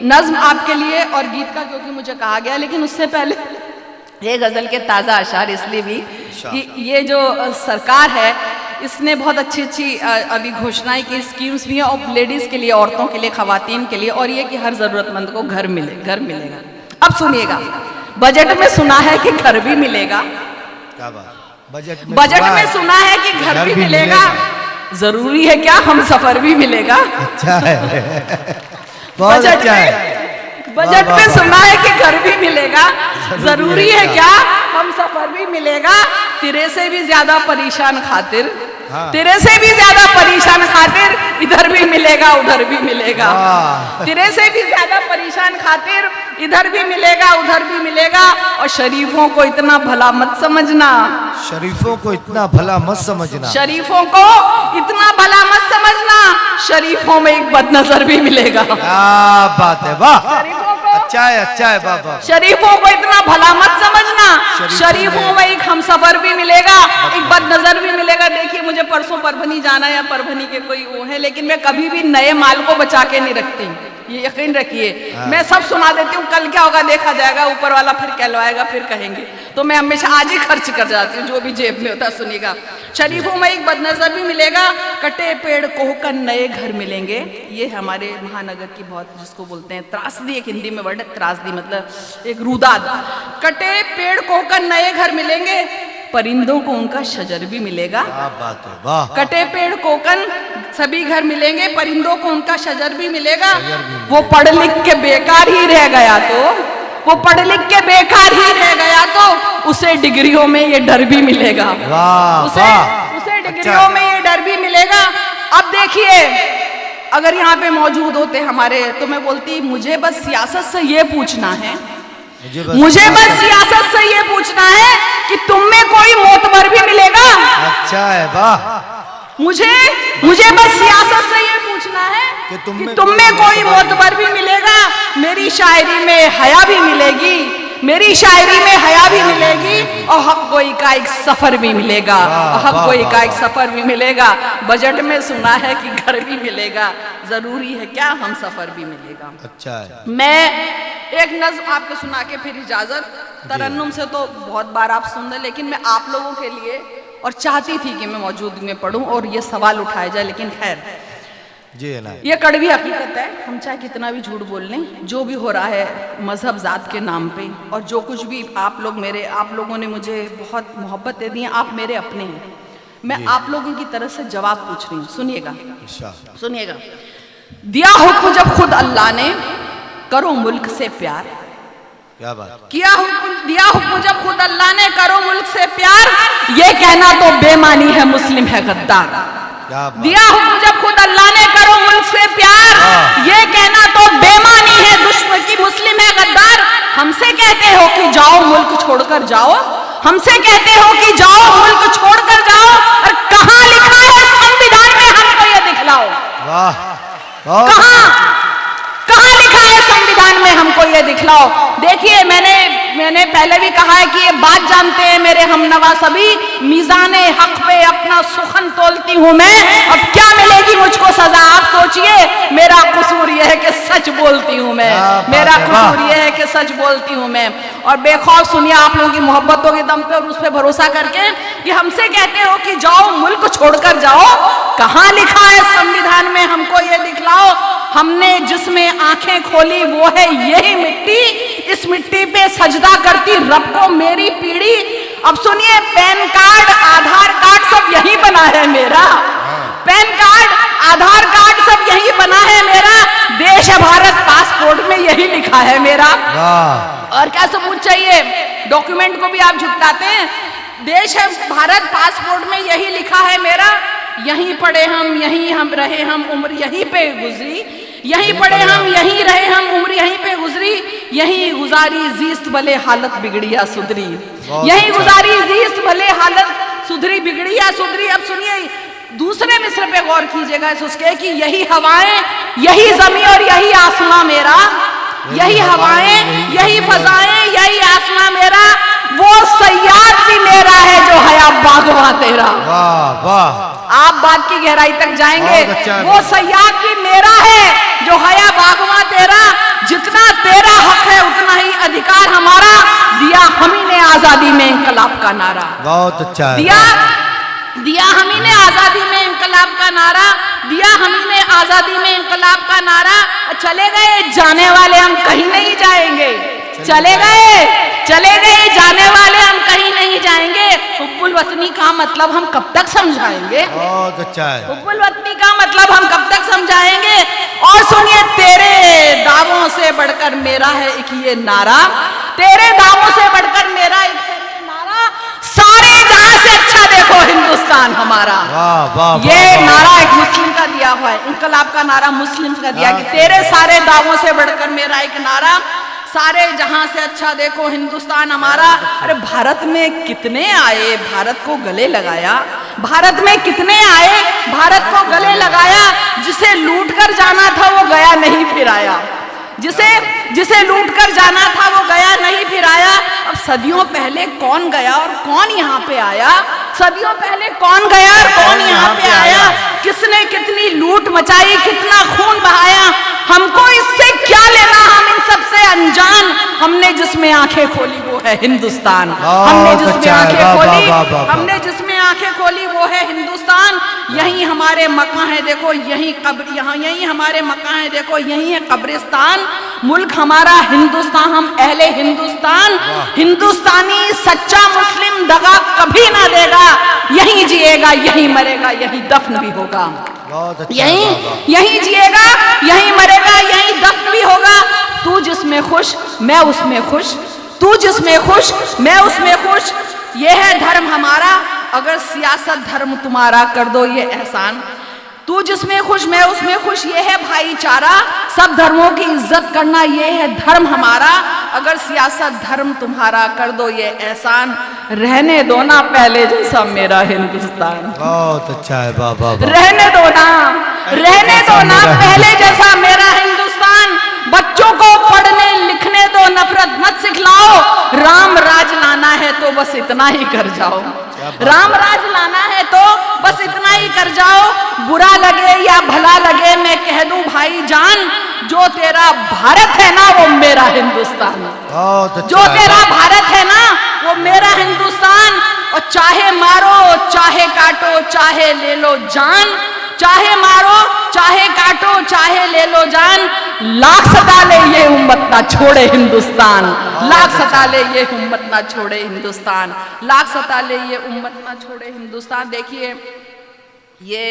नज्म आपके लिए और गीत का क्योंकि मुझे कहा गया, लेकिन उससे पहले ये गज़ल के ताज़ा अशार इसलिए भी कि ये जो सरकार है इसने बहुत अच्छी अच्छी अभी घोषणाएं की, स्कीम्स भी हैं और लेडीज़ के लिए, औरतों के लिए, खवातीन के लिए, और ये कि हर ज़रूरतमंद को घर मिलेगा। अब सुनिएगा, बजट में सुना है कि घर भी मिलेगा। क्या बात? बजट में सुना है कि घर भी मिलेगा। जरूरी है क्या हम सफर भी मिलेगा? अच्छा है, बहुत अच्छा है। बजट में सुना है कि घर भी मिलेगा, जरूरी है क्या हम सफर भी मिलेगा। तेरे से भी ज्यादा परेशान खातिर, तेरे से भी ज्यादा परेशान खातिर इधर भी मिलेगा उधर भी मिलेगा। तेरे से भी ज्यादा परेशान खातिर इधर भी मिलेगा उधर भी मिलेगा। और शरीफों को इतना भला मत समझना, शरीफों को इतना भला मत समझना, शरीफों को इतना भला मत समझना। शरीफों में एक बदनजर भी मिलेगा। क्या बात है, वाह, अच्छा है बाबा। शरीफों को इतना भला मत समझना, शरीफों में एक हमसफर भी मिलेगा, एक बदनजर भी मिलेगा। देखिए मुझे परसों परभनी जाना है, या परभनी के कोई वो है, लेकिन मैं कभी भी नए माल को बचा के नहीं रखती, ये यकीन रखिए। मैं सब सुना देती हूँ, कल क्या होगा देखा जाएगा, ऊपर वाला फिर कहलवाएगा, फिर कहेंगे, तो मैं हमेशा आज ही खर्च कर जाती हूँ जो भी जेब में होता है। सुनिएगा, शरीफों में एक बदनजर भी मिलेगा, कटे पेड़ कोहकर नए घर मिलेंगे। ये हमारे महानगर की बहुत, जिसको बोलते हैं त्रासदी, एक हिंदी में वर्ड है त्रासदी, मतलब एक रुदाद। कटे पेड़ कोहकर नए घर मिलेंगे, परिंदों को उनका शजर भी मिलेगा। बात है, वाह। कटे पेड़ कोकन सभी घर मिलेंगे, परिंदों को उनका शजर भी मिलेगा। वो पढ़ लिख के बेकार ही रह गया तो, वो पढ़ लिख के बेकार ही रह गया तो उसे डिग्रियों में ये डर भी मिलेगा। उसे डिग्रियों में ये डर भी मिलेगा। अब देखिए, अगर यहाँ पे मौजूद होते हमारे, तो मैं बोलती मुझे बस सियासत से ये पूछना है, मुझे बस सियासत से ये पूछना है कि तुम में कोई मोतबर भी मिलेगा। अच्छा है, वाह। मुझे बस सियासत से ये पूछना है कि तुम में कोई मोतबर भी मिलेगा। मेरी शायरी में हया भी मिलेगी, मेरी शायरी में हया भी मिलेगी, और हक गोई का एक सफर भी मिलेगा, हक गोई का एक सफर भी मिलेगा। बजट में सुना है कि घर भी मिलेगा, जरूरी है क्या हम सफर भी मिलेगा। अच्छा है। मैं एक नज़्म आपको सुना के फिर इजाजत। तरन्नुम से तो बहुत बार आप सुन रहे, लेकिन मैं आप लोगों के लिए, और चाहती थी कि मैं मौजूदगी में पढ़ूं और ये सवाल उठाया जाए, लेकिन खैर जी है ना, ये कड़वी हकीकत है। हम चाहे कितना भी झूठ बोल लें, जो भी हो रहा है मजहब जात के नाम पे, और जो कुछ भी आप लोगों ने मुझे बहुत मोहब्बत दे दी है, आप मेरे अपने हैं। मैं आप लोगों की तरफ से जवाब पूछ रही हूँ, सुनिएगा। दिया हुक्म जब खुद अल्लाह ने, करो मुल्क से प्यार। क्या बात? दिया हुक्म जब खुद अल्लाह ने, करो मुल्क से प्यार। ये कहना तो बेमानी है, मुस्लिम है गद्दार। दिया हुक्म जब खुद अल्लाह ने, करो मुल्क से प्यार। ये कहना तो बेमानी है, दुश्मन की मुस्लिम है गद्दार। हमसे कहते हो कि जाओ मुल्क छोड़कर जाओ, हमसे कहते हो कि जाओ मुल्क छोड़कर जाओ, और कहाँ लिखा है संविधान में हमको ये दिखलाओ। कहाँ लिखा है संविधान में हमको ये दिखलाओ। देखिए, मैंने पहले भी कहा है कि ये बात जानते हैं मेरे हमनवा सभी, मीज़ाने हक पे अपना सुखन तोलती हूँ मैं। अब क्या मिलेगी मुझको सजा, आप सोचिए। मेरा कसूर यह है कि सच बोलती हूँ मैं, मेरा कसूर यह है कि सच बोलती हूँ मैं। और बेखौफ सुनिए, आप लोगों की मोहब्बतों के दम पे और उस पर भरोसा करके, कि हमसे कहते हो कि जाओ मुल्क छोड़कर जाओ, कहाँ लिखा है संविधान में हमको ये दिखलाओ। हमने जिसमें आंखें खोली वो है यही मिट्टी, इस मिट्टी पे सजदा करती रब को मेरी पीढ़ी। अब सुनिए, पैन कार्ड आधार कार्ड सब यही बना है मेरा, पैन कार्ड आधार कार्ड सब यही बना है मेरा। देश है भारत, पासपोर्ट में यही लिखा है मेरा। और क्या सबूत चाहिए? डॉक्यूमेंट को भी आप झुटलाते हैं। देश है भारत, पासपोर्ट में यही लिखा है मेरा। यहीं पढ़े हम, यहीं हम रहे हम, उम्र यहीं पे गुजरी। यहीं पढ़े हम, यहीं रहे हम, उम्र यहीं पे गुजरी। यहीं गुजारी जीस्त भले हालत बिगड़ी या सुधरी, यहीं गुजारी जीस्त भले हालत सुधरी बिगड़ी या सुधरी। अब सुनिए, दूसरे मिसरे पे गौर कीजिएगा उसके, कि यही हवाएं, यही जमीन और यही आसमां मेरा, यही हवाएं, यही फजाएं, यही आसमां मेरा। वो सयाद भी मेरा है जो हया बागवा तेरा। वाह वाह। आप बात की गहराई तक जाएंगे। बहुत अच्छा है। वो सयाद भी मेरा है जो हया बागवा तेरा, जितना तेरा हक है उतना ही अधिकार हमारा, दिया हम ही ने आजादी में इंकलाब का नारा। बहुत अच्छा है। दिया हम ही ने आजादी में इंकलाब का नारा, दिया हम ही ने आजादी में इंकलाब का नारा। चले गए जाने वाले हम कहीं नहीं जाएंगे, चले गए जाने वाले हम कहीं नहीं जाएंगे। हुब्बुल वतनी का मतलब हम कब तक समझाएंगे? बहुत अच्छा है। हुब्बुल वतनी का मतलब हम कब तक समझाएंगे? और सुनिए, तेरे दावों से बढ़कर मेरा है एक ये नारा, तेरे दावों से बढ़कर मेरा एक नारा, सारे जहां से अच्छा देखो हिंदुस्तान हमारा। वाह वाह। ये नारा एक मुस्लिम का दिया हुआ है, इंकलाब का नारा मुस्लिम का दिया कि तेरे सारे दावों से बढ़कर मेरा एक नारा, सारे जहां से अच्छा देखो हिंदुस्तान हमारा। अरे भारत में कितने आए, भारत को गले लगाया, भारत में कितने आए, भारत को गले लगाया। जिसे लूट कर जाना था वो गया नहीं फिर आया, जिसे लूट कर जाना था वो गया नहीं फिर आया। अब सदियों पहले कौन गया और कौन यहाँ पे आया? सदियों पहले कौन गया और कौन यहाँ पे आया? किसने कितनी लूट मचाई, कितना खून बहाया? हमको इससे क्या लेना, हम इन सबसे अनजान। हमने जिसमें आंखें खोली वो है हिंदुस्तान, हमने जिसमें आंखें खोली, हमने जिसमें आंखें खोली वो है हिंदुस्तान। यही हमारे मकान है देखो, यही कब्र, यहाँ यही हमारे मकान है देखो, यही है कब्रिस्तान। मुल्क हमारा हिंदुस्तान, हम अहले हिंदुस्तान। हिंदुस्तानी सच्चा मुस्लिम दगा कभी ना देगा, यही जिएगा यही मरेगा, यही दफन भी होगा। यही जिएगा यही मरेगा, यही दफन भी होगा। तू जिसमें खुश मैं उसमें खुश, तू जिसमें खुश मैं उसमें खुश, ये है धर्म हमारा। अगर सियासत धर्म तुम्हारा कर दो ये एहसान, तू जिसमें खुश मैं उसमें खुश, ये है भाईचारा। सब धर्मों की इज्जत करना ये है धर्म हमारा। अगर सियासत धर्म तुम्हारा कर दो ये एहसान, रहने दो ना पहले जैसा मेरा हिंदुस्तान। बहुत अच्छा है। बाबा रहने दो ना पहले जैसा मेरा हिंदुस्तान। बच्चों को पढ़ने लिखने दो, नफरत मत सिखलाओ। राम राज लाना है तो बस इतना ही कर जाओ, राम राज लाना है तो बस इतना ही कर जाओ। बुरा लगे या भला लगे मैं कह दूं भाई जान, जो तेरा भारत है ना वो मेरा हिंदुस्तान। जो तेरा भारत है ना वो मेरा हिंदुस्तान। और चाहे मारो चाहे काटो चाहे ले लो जान, चाहे मारो चाहे काटो चाहे ले लो जान। लाख सता ले ये उम्मत ना छोड़े हिंदुस्तान, लाख सता ले ये उम्मत ना छोड़े हिंदुस्तान, लाख सता ले ये उम्मत ना छोड़े हिंदुस्तान। देखिए ये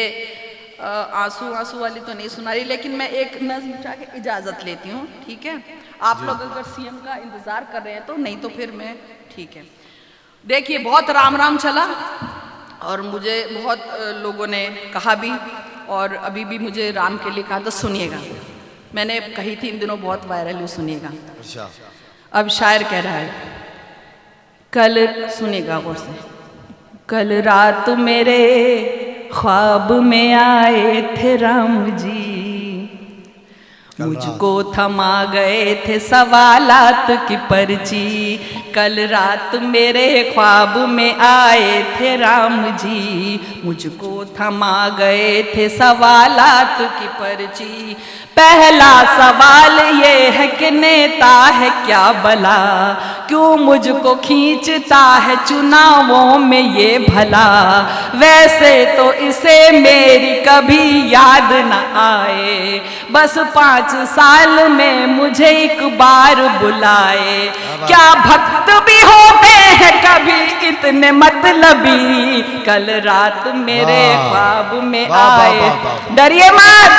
आंसू वाली तो नहीं सुना रही, लेकिन मैं एक नज़्म उठा के इजाज़त लेती हूँ, ठीक है? आप लोग अगर सीएम का इंतज़ार कर रहे हैं तो, नहीं तो फिर मैं, ठीक है? देखिए बहुत राम राम चला और मुझे बहुत लोगों ने कहा भी, और अभी भी मुझे राम के लिए कहा, तो सुनिएगा, मैंने कही थी इन दिनों बहुत वायरल हुई, सुनिएगा। अब शायर कह रहा है, कल सुनिएगा गौर से, कल रात मेरे ख्वाब में आए थे राम जी, मुझको थमा गए थे सवालात की पर्ची। कल रात मेरे ख्वाब में आए थे राम जी, मुझको थमा गए थे सवालात की पर्ची। पहला सवाल ये है कि नेता है क्या भला, क्यों मुझको खींचता है चुनावों में ये भला। वैसे तो इसे मेरी कभी याद न आए, बस 5 साल में मुझे एक बार बुलाए। क्या भक्त भी होते हैं कभी इतने मतलबी, कल रात मेरे ख्वाब में आए। डरिए मत,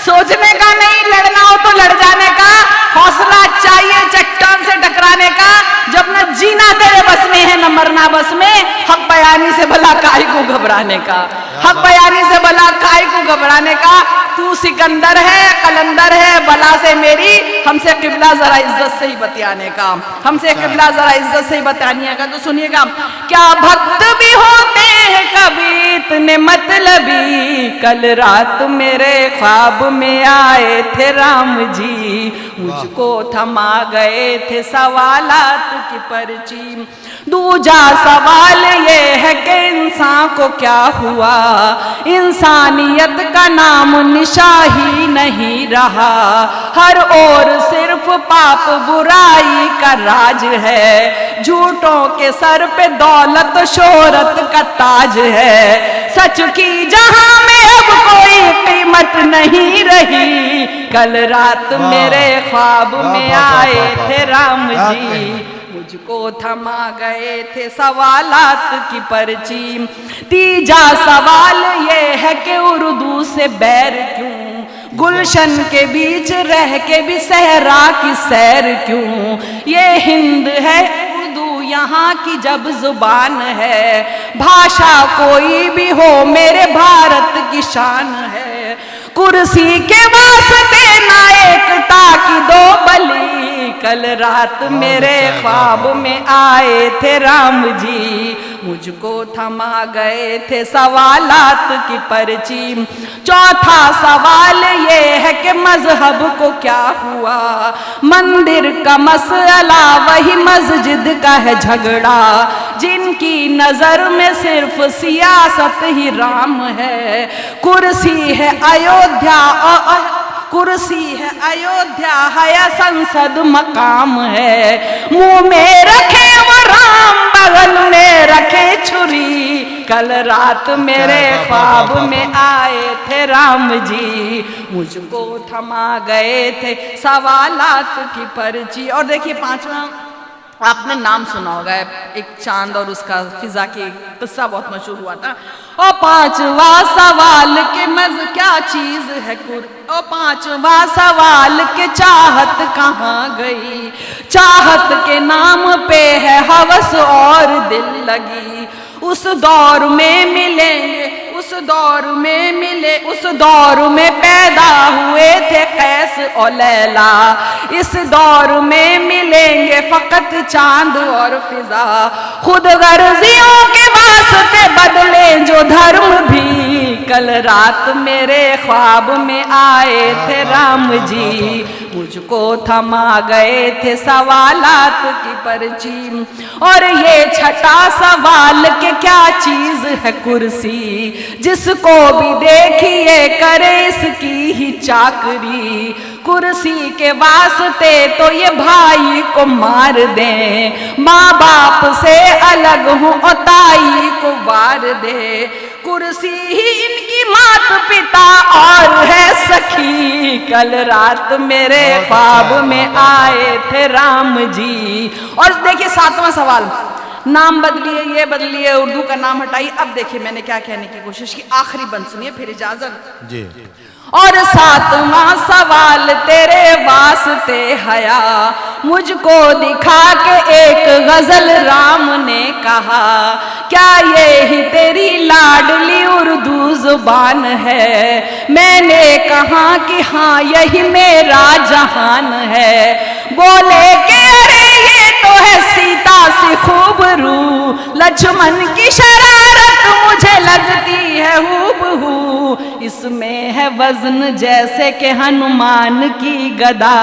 सोचने का नहीं, लड़ना हो तो लड़ जाने का हौसला चाहिए, चट्टान से टकराने का। जब न जीना तेरे बस में है न मरना बस में, हक बयानी से भला काहे को घबराने का, हक बयानी से भला काहे को घबराने का। तू सिकंदर है कलंदर है बला से मेरी, हमसे किबला जरा इज्जत से ही बतियाने का, हमसे किबला जरा इज्जत से ही बतियाने का। तो सुनिएगा, क्या भक्त भी होते हैं कभी इतने मतलबी, कल रात मेरे ख्वाब में आए थे राम जी, मुझको थमा गए थे सवालात की पर्ची। दूजा सवाल ये है कि इंसान को क्या हुआ, इंसानियत का नाम निशा ही नहीं रहा, हर ओर सिर्फ पाप बुराई का राज है, झूठों के सर पे दौलत शोहरत का ताज है, सच की जहां में अब कोई कीमत नहीं रही, कल रात मेरे ख्वाब में आए थे राम जी, मुझको थमा गए थे सवालात की पर्ची। तीजा सवाल ये है कि उर्दू से बैर क्यों, गुलशन के बीच रह के भी सहरा की सैर क्यों, ये हिंद है उर्दू यहाँ की जब जुबान है, भाषा कोई भी हो मेरे भारत की शान है, कुर्सी के वास्ते ना एकता की दो बली, कल रात मेरे ख्वाब में आए थे राम जी, मुझको थमा गए थे सवालात की पर्ची। चौथा सवाल ये है कि मजहब को क्या हुआ, मंदिर का मसला वही मस्जिद का है झगड़ा, जिनकी नजर में सिर्फ सियासत ही राम है, कुर्सी है अयोध्या कुर्सी है अयोध्या है संसद मकाम है, मुंह में रखे वो राम बगल में रखे छुरी, कल रात मेरे ख्वाब में आए थे राम जी, मुझको थमा गए थे सवालात की पर्ची। और देखिए पांचवा, आपने नाम सुना होगा, एक चांद और उसका फिजा की किस्सा बहुत मशहूर हुआ था। और पांचवा सवाल के मज क्या चीज है और पांचवा सवाल के चाहत कहाँ गई, चाहत के नाम पे है हवस और दिल लगी, उस दौर में मिलेंगे उस दौर में मिले उस दौर में पैदा हुए थे कैस और लैला, इस दौर में मिलेंगे फकत चांद और फिजा, खुद गर्जियों के वास्ते बदले जो धर्म भी, कल रात मेरे ख्वाब में आए थे राम जी, मुझको थमा गए थे सवालात की पर्ची। और ये छठा सवाल के क्या चीज है कुर्सी, जिसको भी देखिए करे इसकी ही चाकरी, कुर्सी के वास्ते तो ये भाई को मार दें, माँ बाप से अलग हूँ और ताई को वार दे, कुर्सी ही इनकी माता पिता और है सखी, कल रात मेरे ख्वाब में आए थे राम जी। और देखिए सातवां सवाल, नाम बदलिए ये बदलिए उर्दू का नाम हटाइए। अब देखिए मैंने क्या कहने की कोशिश की, आखिरी बंद सुनिए फिर इजाजत जी। और सातवां सवाल तेरे वास्ते हया, मुझको दिखा के एक गजल राम ने कहा, क्या ये ही तेरी लाडली उर्दू जुबान है, मैंने कहा कि हाँ यही मेरा जहान है, बोले कि अरे ये तो है सीता सी खूबरू, लक्ष्मण की शरारत मुझे लगती है हूबहू, इसमें है वजन जैसे के हनुमान की गदा,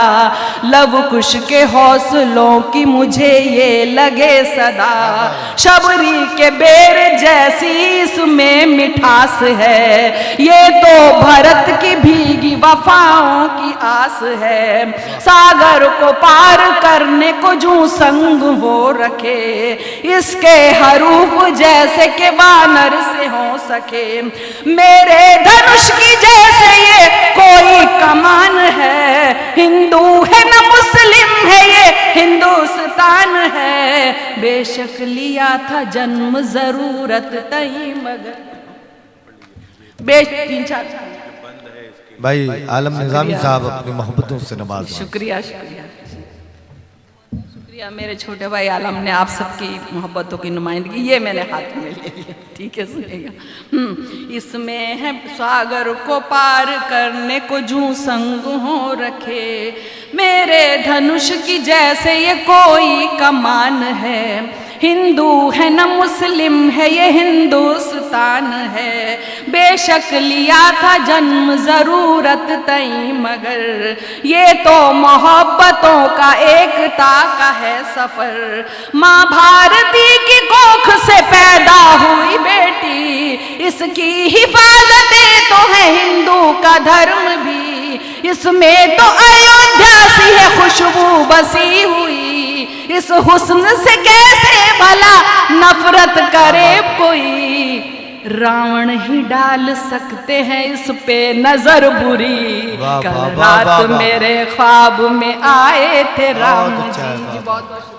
लव कुश के हौसलों की मुझे ये लगे सदा, शबरी के बेर जैसी इसमें मिठास है, ये तो भरत की भीगी वफाओं की आस है, सागर को पार करने को जूं संग हो रखे, इसके हरूफ जैसे के वानर से हो सके, मेरे धनुष की जैसे ये कोई कमान है, हिंदू है न मुस्लिम है ये हिंदुस्तान है, बेशक लिया था जन्म जरूरत तही मगर भाई आलम निजामी साहब अपनी मोहब्बतों से नवाज। शुक्रिया शुक्रिया शुक्रिया मेरे छोटे भाई आलम ने आप सबकी मोहब्बतों की नुमाइंदगी, ये मैंने हाथ में ले लिया, ठीक है सुनेगा। इसमें है सागर को पार करने को जूं संग हो रखे, मेरे धनुष की जैसे ये कोई कमान है, हिंदू है न मुस्लिम है ये हिंदुस्तान है, बेशक लिया था जन्म जरूरत तई मगर ये तो मोहब्बतों का एकता का है सफर। माँ भारती की कोख से पैदा हुई बेटी, इसकी हिफाजतें तो है हिंदू का धर्म भी, इसमें तो अयोध्या सी है खुशबू बसी हुई, इस हुस्न से कैसे भला नफरत करे कोई, रावण ही डाल सकते हैं इस पे नजर बुरी। कल रात मेरे ख्वाब में आए थे राम जी। बहुत